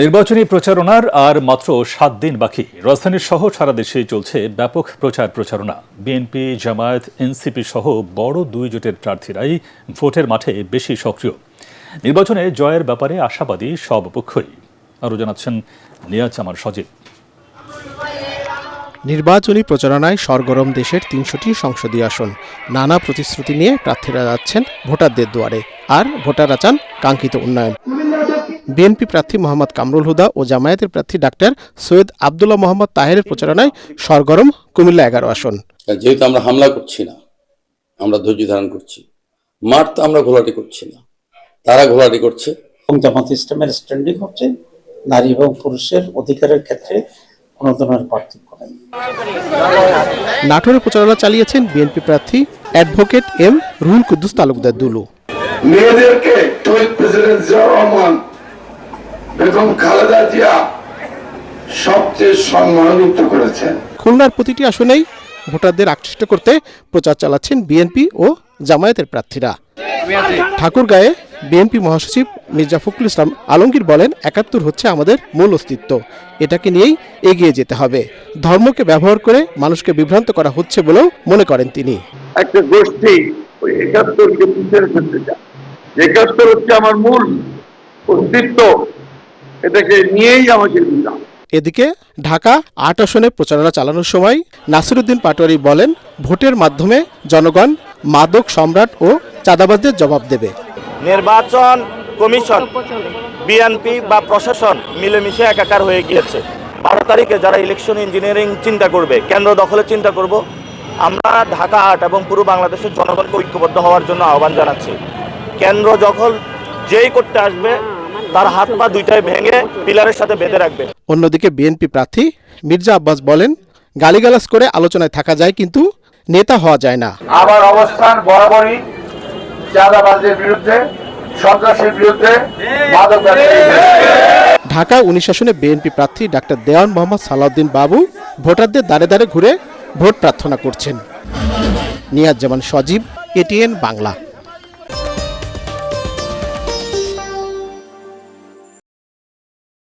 নির্বাচনী প্রচারণার আর মাত্র 7 দিন বাকি। রাজধানীর সহ সারা দেশে চলছে ব্যাপক প্রচারণা। বিএনপি, জামায়াত, এনসিপি সহ বড় দুই জোটের প্রার্থীরাই ভোটের মাঠে বেশি সক্রিয়। নির্বাচনে জয়ের ব্যাপারে আশাবাদী সব পক্ষই। আরও জানাচ্ছেন নিয়াজ আমার সজীব। নির্বাচনী প্রচারণায় সরগরম দেশের ৩০০টি সংসদীয় আসন। নানা প্রতিশ্রুতি নিয়ে প্রার্থীরা যাচ্ছেন ভোটারদের দুয়ারে, আর ভোটাররা চান কাঙ্ক্ষিত উন্নয়ন। বিএনপি প্রার্থী মোহাম্মদ কামরুল হুদা ও জামায়াতের প্রার্থী ডাক্তার সৈয়দ আবদুল্লাহ মোহাম্মদ তাহেরের প্রচারণায় সরগরম কুমিল্লা 11 আসন। যেহেতু আমরা হামলা করছি না, আমরা ধৈর্য ধারণ করছি। মাঠ তো আমরা ঘোলাটি করছি না, তারা ঘোলাটি করছে। জামাত ইসলামের স্ট্যান্ডিং হচ্ছে নারী এবং পুরুষের অধিকারের ক্ষেত্রে কোনো ধরনের পার্থক্য নেই। নাটোরে প্রচারণা চালিয়েছেন বিএনপি প্রার্থী অ্যাডভোকেট এম রুহুল কুদ্দুস তালুকদার দুলু। মেয়েদেরকে শহীদ প্রেসিডেন্ট জিয়াউর রহমান, বেগম খালেদা জিয়া সবচেয়ে সম্মানিত করেছেন। খুলনার প্রতিটি আসনেই ভোটারদের আকৃষ্ট করতে প্রচার চালাচ্ছেন বিএনপি ও জামায়াতের প্রার্থীরা। ঠাকুরগাঁয়ে বিএনপি মহাসচিব মির্জা ফখরুল ইসলাম আলমগীর বলেন, ৭১ হচ্ছে আমাদের মূল অস্তিত্ব, এটাকে নিয়েই এগিয়ে যেতে হবে। ধর্মকে ব্যবহার করে মানুষকে বিভ্রান্ত করা হচ্ছে বলেও মনে করেন তিনি। একটা গোষ্ঠী ওই ৭১কে পিছিয়ে ফেলতে চায়। ৭১ হচ্ছে আমার মূল অস্তিত্ব, এটাকে নিয়েই আমাকে দিলাম। এদিকে ঢাকা ৮ আসনে প্রচারণা চালানোর সময় নাসিরউদ্দিন পাটোয়ারি বলেন, ভোটের মাধ্যমে জনগণ মাদক সম্রাট ও চাঁদাবাজদের জবাব দেবে। নির্বাচন কমিশন, বিএনপি বা প্রশাসন মিলেমিশে একাকার হয়ে গিয়েছে। 12 তারিখে যারা ইলেকশন ইঞ্জিনিয়ারিং চিন্তা করবে, কেন্দ্র দখলের চিন্তা করব, আমরা ঢাকা ৮ এবং পুরো বাংলাদেশের জনগণকে ঐক্যবদ্ধ হওয়ার জন্য আহ্বান জানাচ্ছি। কেন্দ্র দখল যেই করতে আসবে তার হাত পা দুইটাই ভেঙে পিলারের সাথে বেঁধে রাখবে। অন্যদিকে বিএনপি প্রার্থী মির্জা আব্বাস বলেন, গালিগালাজ করে আলোচনায় থাকা যায়, কিন্তু নেতা হওয়া যায় না। আমার অবস্থান বরাবরই চাঁদাবাজের বিরুদ্ধে, সন্ত্রাসের বিরুদ্ধে, মাদক ব্যবসায়ীদের বিরুদ্ধে। ঢাকা 19 আসনে বিএনপি প্রার্থী ডাক্তার দেওয়ান মোহাম্মদ সালাউদ্দিন বাবু ভোটারদের দ্বারে দ্বারে ঘুরে ভোট প্রার্থনা করছেন। নিয়াজ জামান সজীব, এটিএন বাংলা।